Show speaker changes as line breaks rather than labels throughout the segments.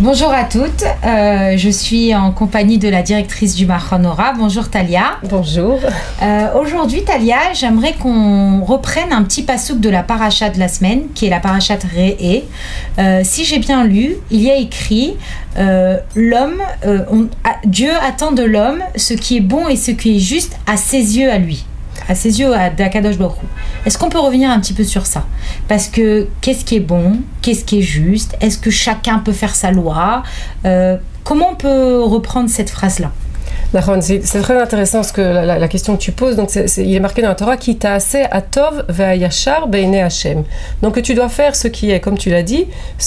Bonjour à toutes, je suis en compagnie de la directrice du Machon Ora. Bonjour Talia.
Bonjour.
Aujourd'hui Talia, j'aimerais qu'on reprenne un petit passouk de la paracha de la semaine, qui est la paracha Re'eh. Si j'ai bien lu, il y a écrit Dieu attend de l'homme ce qui est bon et ce qui est juste à ses yeux à lui. À ses yeux d'Akadosh Baruch Hu. Est-ce qu'on peut revenir un petit peu sur ça? Parce que qu'est-ce qui est bon? Qu'est-ce qui est juste? Est-ce que chacun peut faire sa loi? Comment on peut reprendre cette phrase-là?
C'est très intéressant ce que la question que tu poses. Donc il est marqué dans la Torah qui t'a assez atov ve'ayashar be'ene Hashem. Donc tu dois faire ce qui est, comme tu l'as dit,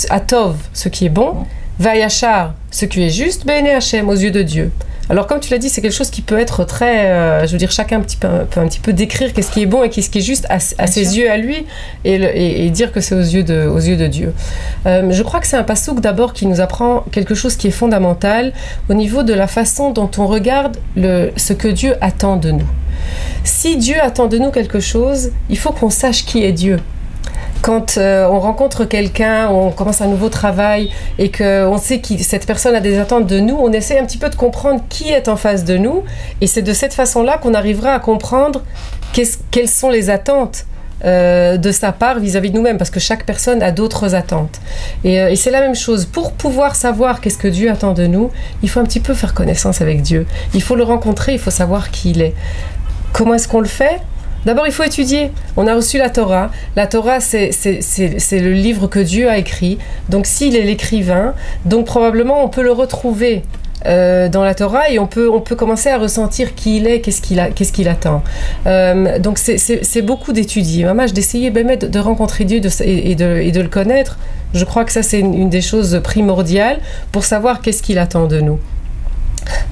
atov, ce qui est bon, ve'ayashar, ce qui est juste, be'ene Hashem, aux yeux de Dieu. Alors comme tu l'as dit, c'est quelque chose qui peut être très, je veux dire, chacun peut un petit peu décrire qu'est-ce qui est bon et qu'est-ce qui est juste à ses yeux à lui et dire que c'est aux yeux de Dieu. Je crois que c'est un passouk d'abord qui nous apprend quelque chose qui est fondamental au niveau de la façon dont on regarde ce que Dieu attend de nous. Si Dieu attend de nous quelque chose, il faut qu'on sache qui est Dieu. Quand on rencontre quelqu'un, on commence un nouveau travail et qu'on sait que cette personne a des attentes de nous, on essaie un petit peu de comprendre qui est en face de nous. Et c'est de cette façon-là qu'on arrivera à comprendre quelles sont les attentes de sa part vis-à-vis de nous-mêmes, parce que chaque personne a d'autres attentes. Et c'est la même chose. Pour pouvoir savoir qu'est-ce que Dieu attend de nous, il faut un petit peu faire connaissance avec Dieu. Il faut le rencontrer, il faut savoir qui il est. Comment est-ce qu'on le fait ? D'abord, il faut étudier. On a reçu la Torah. La Torah, c'est le livre que Dieu a écrit. Donc, s'il est l'écrivain, donc probablement on peut le retrouver dans la Torah et on peut commencer à ressentir qui il est, qu'est-ce qu'il attend. Donc, c'est beaucoup d'étudier. Maman, d'essayer de rencontrer Dieu et de le connaître. Je crois que ça, c'est une des choses primordiales pour savoir qu'est-ce qu'il attend de nous.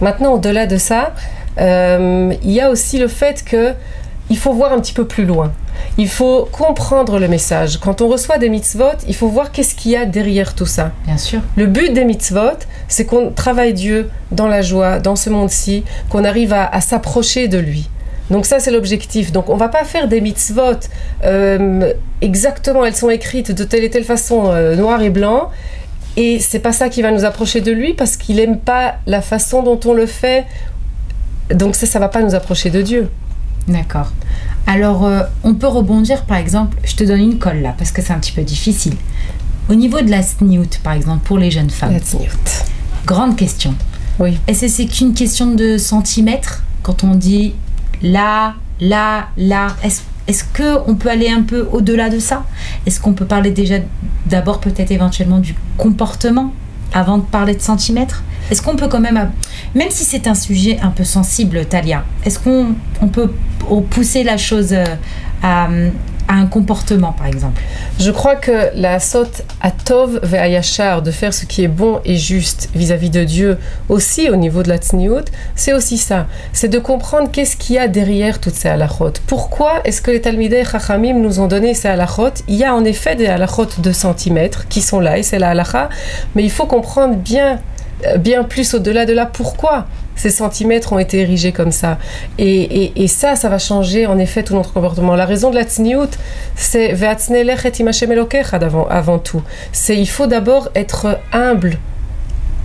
Maintenant, au-delà de ça, il y a aussi le fait que il faut voir un petit peu plus loin. Il faut comprendre le message. Quand on reçoit des mitzvot, il faut voir qu'est-ce qu'il y a derrière tout ça.
Bien sûr. Le
but des mitzvot, c'est qu'on travaille Dieu dans la joie, dans ce monde-ci, qu'on arrive à s'approcher de lui. Donc ça, c'est l'objectif. Donc on ne va pas faire des mitzvot exactement, elles sont écrites de telle et telle façon, noir et blanc, et c'est pas ça qui va nous approcher de lui, parce qu'il n'aime pas la façon dont on le fait. Donc ça ne va pas nous approcher de Dieu.
D'accord. Alors, on peut rebondir, par exemple, je te donne une colle là, parce que c'est un petit peu difficile. Au niveau de la sniout, par exemple, pour les jeunes femmes.
La sniout.
Grande question.
Oui.
Est-ce que c'est qu'une question de centimètres quand on dit là, là, là? Est-ce qu'on peut aller un peu au-delà de ça? Est-ce qu'on peut parler déjà d'abord peut-être éventuellement du comportement avant de parler de centimètres? Est-ce qu'on peut quand même si c'est un sujet un peu sensible, Talia, est-ce qu'on peut pousser la chose à un comportement, par exemple?
Je crois que la sot atov ve'ayashar, de faire ce qui est bon et juste vis-à-vis de Dieu, aussi au niveau de la tsniout, c'est aussi ça. C'est de comprendre qu'est-ce qu'il y a derrière toutes ces halachot. Pourquoi est-ce que les Talmidei Chachamim nous ont donné ces halachot? Il y a en effet des halachot de centimètres qui sont là, et c'est la halacha, mais il faut comprendre bien plus au-delà de là pourquoi ces centimètres ont été érigés comme ça. Et ça va changer en effet tout notre comportement. La raison de la tsniout, c'est ve'atznelech et im Hashem Elokecha avant tout. Il faut d'abord être humble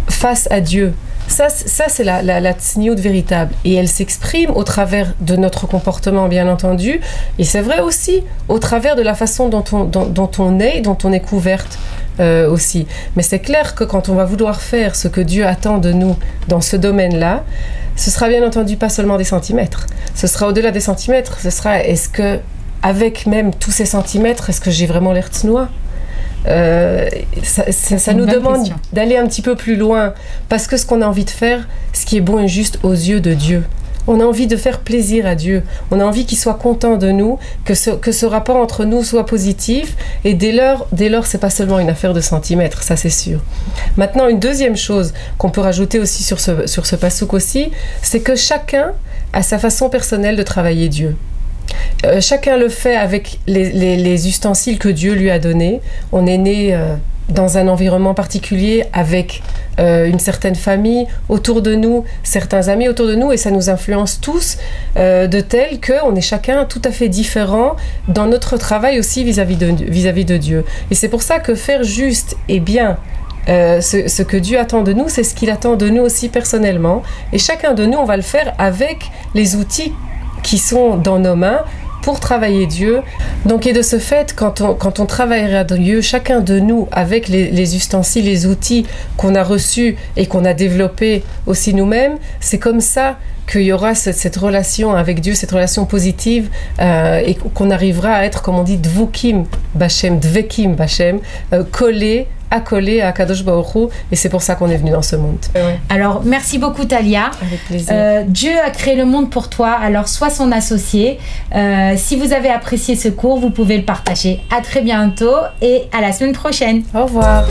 face à Dieu. Ça c'est la tsniout véritable. Et elle s'exprime au travers de notre comportement, bien entendu. Et c'est vrai aussi au travers de la façon dont on est couverte aussi. Mais c'est clair que quand on va vouloir faire ce que Dieu attend de nous dans ce domaine-là, ce sera bien entendu pas seulement des centimètres. Ce sera au-delà des centimètres. Ce sera, est-ce que, avec même tous ces centimètres, est-ce que j'ai vraiment l'air tsnoua? Ça nous demande d'aller un petit peu plus loin, parce que ce qu'on a envie de faire, ce qui est bon et juste aux yeux de Dieu, on a envie de faire plaisir à Dieu, on a envie qu'il soit content de nous, que ce rapport entre nous soit positif, et dès lors c'est pas seulement une affaire de centimètres, ça c'est sûr. Maintenant, une deuxième chose qu'on peut rajouter aussi sur ce passouk aussi, c'est que chacun a sa façon personnelle de travailler Dieu. Chacun le fait avec les ustensiles que Dieu lui a donnés. On est né dans un environnement particulier, avec une certaine famille autour de nous, certains amis autour de nous, et ça nous influence tous de tel qu'on est chacun tout à fait différent dans notre travail aussi vis-à-vis de Dieu. Et c'est pour ça que faire juste et bien Ce que Dieu attend de nous, c'est ce qu'il attend de nous aussi personnellement. Et chacun de nous, on va le faire avec les outils qui sont dans nos mains pour travailler Dieu. Donc, et de ce fait, quand on travaillera Dieu, chacun de nous, avec les ustensiles, les outils qu'on a reçus et qu'on a développés aussi nous-mêmes, c'est comme ça qu'il y aura cette relation avec Dieu, cette relation positive, et qu'on arrivera à être, comme on dit, dvukim b'Hashem, dvekim b'Hashem, accolé à Kadosh Baruch Hu, et c'est pour ça qu'on est venu dans ce monde.
Alors, merci beaucoup Talia.
Avec plaisir.
Dieu a créé le monde pour toi, alors sois son associé. Si vous avez apprécié ce cours, vous pouvez le partager. À très bientôt et à la semaine prochaine.
Au revoir.